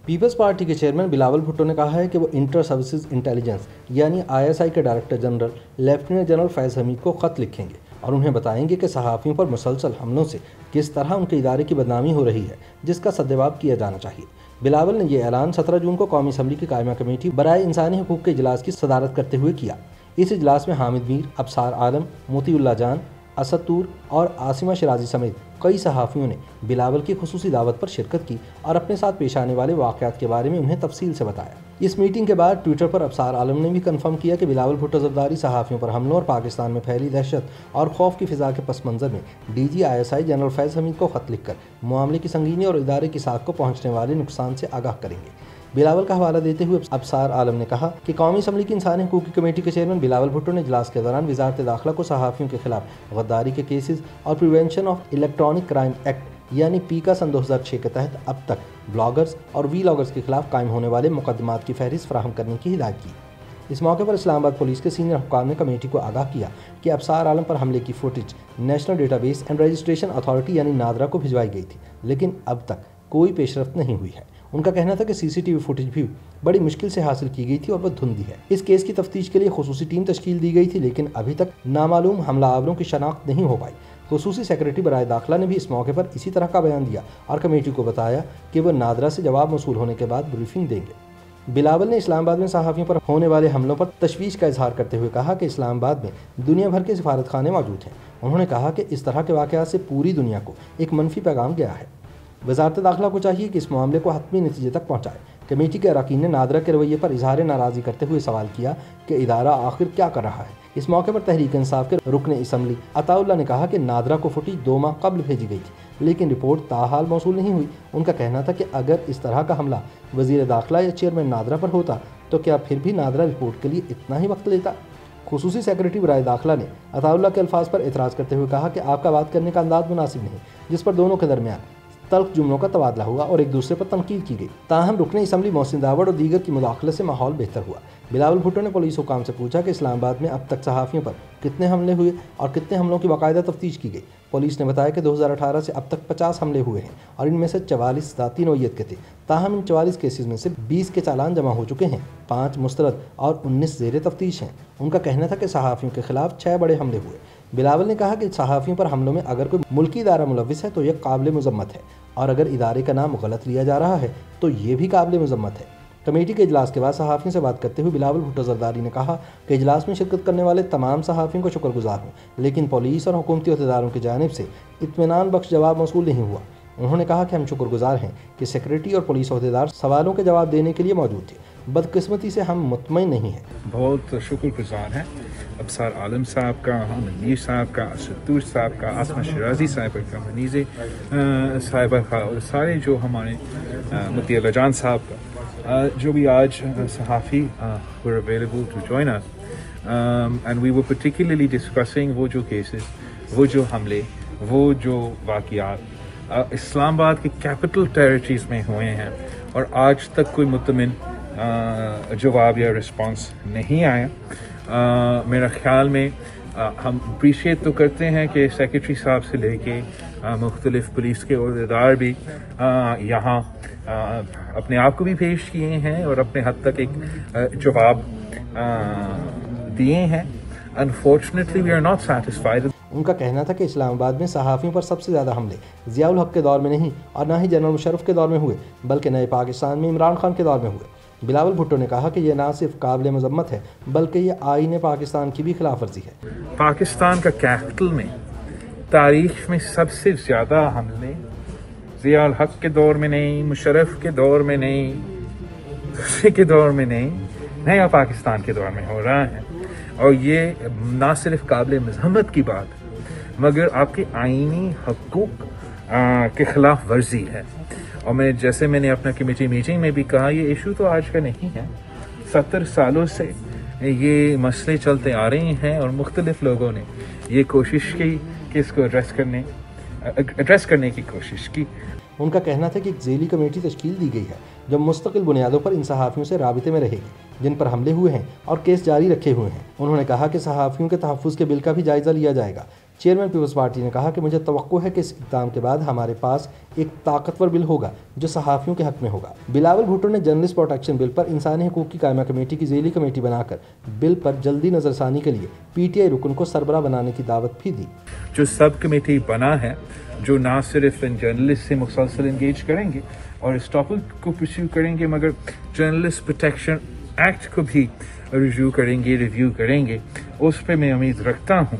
Peoples party के chairman Bilawal Bhutto ने कहा है कि वो इंटर सर्विसेज इंटेलिजेंस यानी ISI के डायरेक्टर जनरल लेफ्टिनेंट जनरल फैज़ हमीद को ख़त लिखेंगे और उन्हें बताएंगे कि सहाफ़ियों पर मुसलसल हमलों से किस तरह उनके इदारे की बदनामी हो रही है, जिसका सद्जवाब किया जाना चाहिए। बिलावल ने यह ऐलान 17 जून को कौमी असम्बली की कायमा कमेटी बराए इंसानी हकूक़ के इजलास की सदारत करते हुए किया। इस इजलास में हामिद मीर, अबसार आलम, मोतीउल्लाह जान, असद तूर और आसिमा शिराजी समेत कई सहाफ़ियों ने बिलावल की खुसूसी दावत पर शिरकत की और अपने साथ पेश आने वाले वाक़यात के बारे में उन्हें तफसील से बताया। इस मीटिंग के बाद ट्विटर पर अबसार आलम ने भी कन्फर्म किया कि बिलावल भुट्टो ज़रदारी सहाफ़ियों पर हमलों और पाकिस्तान में फैली दहशत और खौफ की फ़िज़ा के पस मंज़र में DG ISI जनरल फैज़ हमीद को ख़त लिखकर मामले की संगीनी और इदारे की साख को पहुँचने वाले नुकसान से आगाह करेंगे। बिलावल का हवाला देते हुए अबसार आलम ने कहा कि कौमी असम्बली की इंसानी हकूक़ की कमेटी के चेयरमैन बिलावल भुट्टो ने इजलास के दौरान वज़ारत दाखिला को सहाफ़ियों के खिलाफ गद्दारी के केसेस और prevention of electronic crime act यानी पीका सन 2006 के तहत अब तक ब्लॉगर्स और वीलॉगर्स के खिलाफ कायम होने वाले मुकदमात की फहरिस्त फराहम करने की हिदायत की। इस मौके पर इस्लामाबाद पुलिस के सीनियर हुक्काम ने कमेटी को आगाह किया कि अबसार आलम पर हमले की footage national database and registration authority यानी नादरा को भिजवाई गई थी, लेकिन अब तक कोई पेशरफ्त नहीं हुई है। उनका कहना था कि CCTV फुटेज भी बड़ी मुश्किल से हासिल की गई थी और वह धुंधली है। इस केस की तफ्तीश के लिए खुसूसी टीम तश्कील दी गई थी, लेकिन अभी तक नामालूम हमलावरों की शनाख्त नहीं हो पाई। खुसूसी सेक्रेटरी बराए दाखिला ने भी इस मौके पर इसी तरह का बयान दिया और कमेटी को बताया कि वह नादरा से जवाब मौसूल होने के बाद ब्रीफिंग देंगे। बिलावल ने इस्लामाबाद में सहाफ़ियों पर होने वाले हमलों पर तशवीश का इजहार करते हुए कहा कि इस्लामाबाद में दुनिया भर के सिफारत खाने मौजूद हैं। उन्होंने कहा कि इस तरह के वाक़यात से पूरी दुनिया को एक मनफी पैगाम गया है। वज़ारत दाखिला को चाहिए कि इस मामले को हतमी नतीजे तक पहुँचाए। कमेटी के अरकान ने नादरा के रवैये पर इजहार नाराज़गी करते हुए सवाल किया कि इदारा आखिर क्या कर रहा है। इस मौके पर तहरीक इंसाफ के रुकन असम्बली अताउल्लाह ने कहा कि नादरा को फुटेज 2 माह कबल भेजी गई थी, लेकिन रिपोर्ट ताहाल मौसूल नहीं हुई। उनका कहना था कि अगर इस तरह का हमला वज़ीर दाखिला या चेयरमैन नादरा पर होता तो क्या फिर भी नादरा रिपोर्ट के लिए इतना ही वक्त लेता। खुसूसी सेक्रेटरी बराए दाखिला ने अताउल्लाह के अल्फाज पर एतराज़ करते हुए कहा कि आपका बात करने का अंदाज मुनासिब नहीं, जिस पर दोनों के दरमियान तल्ख जुमलों का तबादला हुआ और एक दूसरे पर तनकीद की गई। ताहम रुकने असम्बली मोहसिन दावड़ और दीगर की मुदाखलत से माहौल बेहतर हुआ। बिलावल भुट्टो ने पुलिस हुकाम से पूछा कि इस्लामाबाद में अब तक सहाफ़ियों पर कितने हमले हुए और कितने हमलों की बाकायदा तफ्तीश की गई। पुलिस ने बताया कि 2018 से अब तक 50 हमले हुए हैं और इनमें से 44 ज़ाती नौइयत के थे। ताहम इन 44 केसेस में से 20 के चालान जमा हो चुके हैं, 5 मुस्तरद और 19 ज़ेर तफ्तीश हैं। उनका कहना था कि सहाफ़ियों के खिलाफ 6 बड़े हमले हुए। बिलावल ने कहा कि सहाफ़ियों पर हमलों में अगर कोई मुल्की इदारा मुलव्विस है तो यह काबिल मज़म्मत है, और अगर इदारे का नाम गलत लिया जा रहा है तो ये भी काबिल मज़म्मत है। कमेटी के इजलास के बाद सहाफ़ियों से बात करते हुए बिलावल भुट्टो ज़रदारी ने कहा कि इजलास में शिरकत करने वाले तमाम सहाफ़ियों को शुक्रगुजार हूँ, लेकिन पुलिस और हुकूमती अहदेदारों की जानिब से इत्मीनान बख्श जवाब मौसूल नहीं हुआ। उन्होंने कहा कि हम शुक्रगुजार हैं कि सेक्रेटरी और पुलिस अहदेदार सवालों के जवाब देने के लिए मौजूद थे। बदकिस्मती से हम मुतमईन नहीं हैं। बहुत शुक्रगुजार हैं अबसार आलम साहब का, हामिद मीर साहब का, असद तूर साहब का, आसिमा शिराजी साहब का, मनीज़े साहिबा का और सारे जो हमारे मोतीउल्लाह जान साहब का, जो भी आज सहाफ़ी were available to join us and we were particularly discussing वो जो cases, वो जो हमले, वो जो वाक़यात इस्लामाबाद के कैपिटल टेरिटरीज़ में हुए हैं और आज तक कोई मुतमिन जवाब या रिस्पांस नहीं आया। मेरा ख्याल में हम अप्रीशिएट तो करते हैं कि सेक्रेटरी साहब से लेके मुख्तलिफ पुलिस के अहदेदार भी यहाँ अपने आप को भी पेश किए हैं और अपने हद तक एक जवाब दिए हैं। Unfortunately we are not satisfied. उनका कहना था कि इस्लामाबाद में सहाफ़ियों पर सबसे ज़्यादा हमले ज़ियाउल हक के दौर में नहीं और ना ही जनरल मुशर्रफ के दौर में हुए, बल्कि नए पाकिस्तान में इमरान खान के दौर में हुए। बिलावल भुट्टो ने कहा कि यह ना सिर्फ काबिल मज़म्मत है बल्कि यह आईन पाकिस्तान की भी खिलाफ वर्जी है। पाकिस्तान का कैपिटल में तारीख में सबसे ज़्यादा हमले ज़ियाउल हक के दौर में नहीं, मुशर्रफ के दौर में नहीं, दूसरे के दौर में नहीं, नया पाकिस्तान के दौर में हो रहा है। और ये ना सिर्फ काबिल मज़म्मत की बात मगर आपके आईनी हकूक़ के ख़िलाफ़ वर्जी है। और मैंने अपना कमेटी मीटिंग में भी कहा, ये इशू तो आज का नहीं है, 70 सालों से ये मसले चलते आ रहे हैं और मुख्तलिफ लोगों ने ये कोशिश की कि इसको एड्रेस करने की कोशिश की। उनका कहना था कि एक झेली कमेटी तश्कील दी गई है जो मुस्तकिल बुनियादों पर इन सहाफ़ियों से राबिते में रहेगी जिन पर हमले हुए हैं और केस जारी रखे हुए हैं। उन्होंने कहा कि सहाफ़ियों के तहफ़्फ़ुज़ के बिल का भी जायज़ा लिया जाएगा चेयरमैन पीपल्स पार्टी ने कहा कि मुझे तवक्को है कि इस इक़दाम के बाद हमारे पास एक ताकतवर बिल होगा जो सहाफ़ियों के हक़ में होगा। बिलावल भुट्टो ने जर्नलिस्ट प्रोटेक्शन बिल पर इंसानी हकूक़ की कायमा कमेटी की ज़ेली कमेटी बनाकर बिल पर जल्दी नज़रसानी के लिए PTI रुकन को सरबराह बनाने की दावत भी दी। जो सब कमेटी बना है, जो ना सिर्फ जर्नलिस्ट से मुसलसल इंगेज करेंगे और इस टॉपिक को परस्यू करेंगे, मगर जर्नलिस्ट प्रोटेक्शन एक्ट को भी रिव्यू करेंगे। उस पर मैं उम्मीद रखता हूँ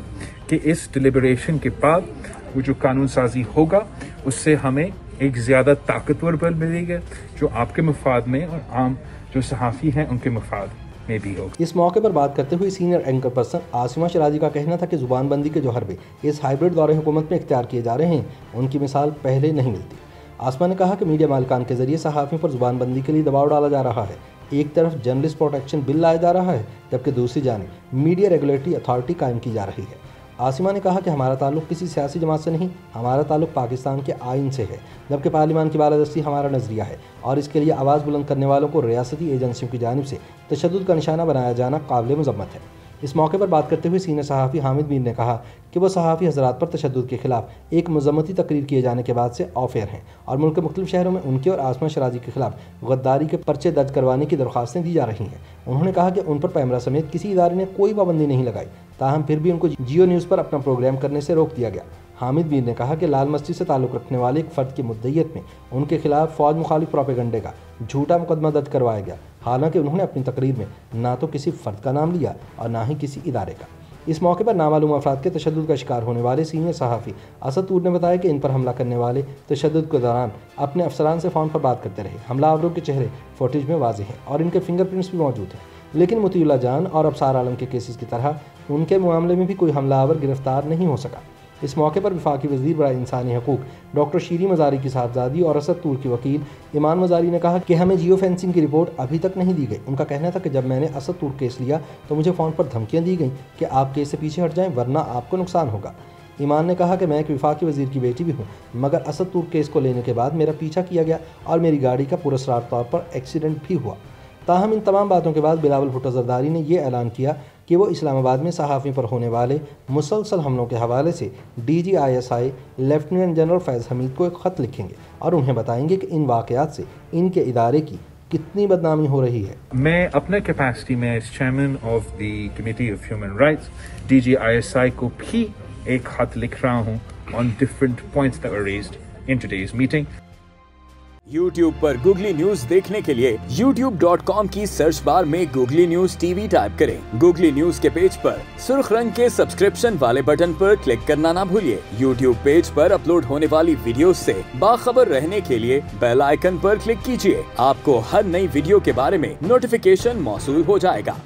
कि इस डिलिबरेशन के बाद वो जो कानून साजी होगा उससे हमें एक ज़्यादा ताकतवर बिल मिलेगा जो आपके मफाद में और आम जो सहाफ़ी हैं उनके मफाद में भी होगा। इस मौके पर बात करते हुए सीनियर एंकर पर्सन आसिमा शराजी का कहना था कि ज़ुबानबंदी के जो हरबे इस हाइब्रिड दौरे हुकूमत में इख्तियार किए जा रहे हैं उनकी मिसाल पहले नहीं मिलती। आसमा ने कहा कि मीडिया मालिकान के जरिए सहाफ़ियों पर ज़ुबानबंदी के लिए दबाव डाला जा रहा है। एक तरफ जर्नलिस्ट प्रोटेक्शन बिल लाया जा रहा है, जबकि दूसरी जानिब मीडिया रेगुलेटरी अथॉरिटी कायम की जा रही है। आसिमा ने कहा कि हमारा ताल्लुक़ किसी सियासी जमात से नहीं, हमारा ताल्लुक़ पाकिस्तान के आइन से है, जबकि पार्लियामान की बालादस्ती हमारा नज़रिया है और इसके लिए आवाज़ बुलंद करने वालों को रियासती एजेंसियों की जानिब से तशद्दुद का निशाना बनाया जाना काबिल मज़म्मत है। इस मौके पर बात करते हुए सीनियर सहाफ़ी हामिद मीर ने कहा कि वो सहाफ़ी हज़रात पर तशद्दुद के खिलाफ एक मज़म्मती तकरीर किए जाने के बाद से ऑफ एयर हैं और मुल्क के मुख्तलिफ शहरों में उनके और आसमा शराजी के खिलाफ गद्दारी के पर्चे दर्ज करवाने की दरख्वास्तें दी जा रही हैं। उन्होंने कहा कि उन पर पैमरा समेत किसी इदारे ने कोई पाबंदी नहीं लगाई, ताहम फिर भी उनको जियो न्यूज़ पर अपना प्रोग्राम करने से रोक दिया गया। हामिद मीर ने कहा कि लाल मस्जिद से ताल्लुक़ रखने वाले एक फ़र्द की मुद्दईयत में उनके खिलाफ फ़ौज मुखालिफ प्रोपेगंडे का झूठा मुकदमा दर्ज करवाया गया, हालांकि उन्होंने अपनी तकरीर में ना तो किसी फ़र्द का नाम लिया और ना ही किसी इदारे का। इस मौके पर नामालूम अफराद के तशद्दुद का शिकार होने वाले सीनियर सहाफ़ी असद तूर ने बताया कि इन पर हमला करने वाले तशद्दुद के दौरान अपने अफसरान से फ़ोन पर बात करते रहे। हमलावरों के चेहरे फुटेज में वाज़ेह हैं और इनके फिंगरप्रिंट्स भी मौजूद हैं, लेकिन मोतीउल्लाह जान और अबसार आलम के केसेस की तरह उनके मामले में भी कोई हमलावर गिरफ्तार नहीं हो सका। इस मौके पर वफाकी वज़ीर बराए इंसानी हकूक़ डॉक्टर शीरी मज़ारी की साहबजादी और असद तूर की वकील ईमान मज़ारी ने कहा कि हमें जियो फेंसिंग की रिपोर्ट अभी तक नहीं दी गई। उनका कहना था कि जब मैंने असद तूर केस लिया तो मुझे फ़ोन पर धमकियाँ दी गई कि आप केस से पीछे हट जाएँ वरना आपको नुकसान होगा। ईमान ने कहा कि मैं एक वफाकी वज़ीर की बेटी भी हूँ, मगर असद तूर केस को लेने के बाद मेरा पीछा किया गया और मेरी गाड़ी का पुरस्कार तौर पर एक्सीडेंट भी हुआ। ताहम इन तमाम बातों के बाद बिलावल भुट्टो ज़रदारी ने यह ऐलान किया कि वो इस्लामाबाद में सहाफ़ियों पर होने वाले मुसलसल हमलों के हवाले से DG ISI लेफ्टिनेंट जनरल फैज़ हमीद को एक ख़त लिखेंगे और उन्हें बताएंगे कि इन वाक़यात से इनके इदारे की कितनी बदनामी हो रही है। मैं अपने कैपेसिटी में as chairman of the committee of human rights DG ISI को भी एक खत लिख रहा हूँ on different points that were raised in today's meeting. YouTube पर गूगली न्यूज देखने के लिए youtube.com की सर्च बार में गूगली न्यूज TV टाइप करें। गूगली न्यूज के पेज पर सुर्ख रंग के सब्सक्रिप्शन वाले बटन पर क्लिक करना ना भूलिए। YouTube पेज पर अपलोड होने वाली वीडियोस से बाखबर रहने के लिए बेल आइकन पर क्लिक कीजिए। आपको हर नई वीडियो के बारे में नोटिफिकेशन मौसूल हो जाएगा।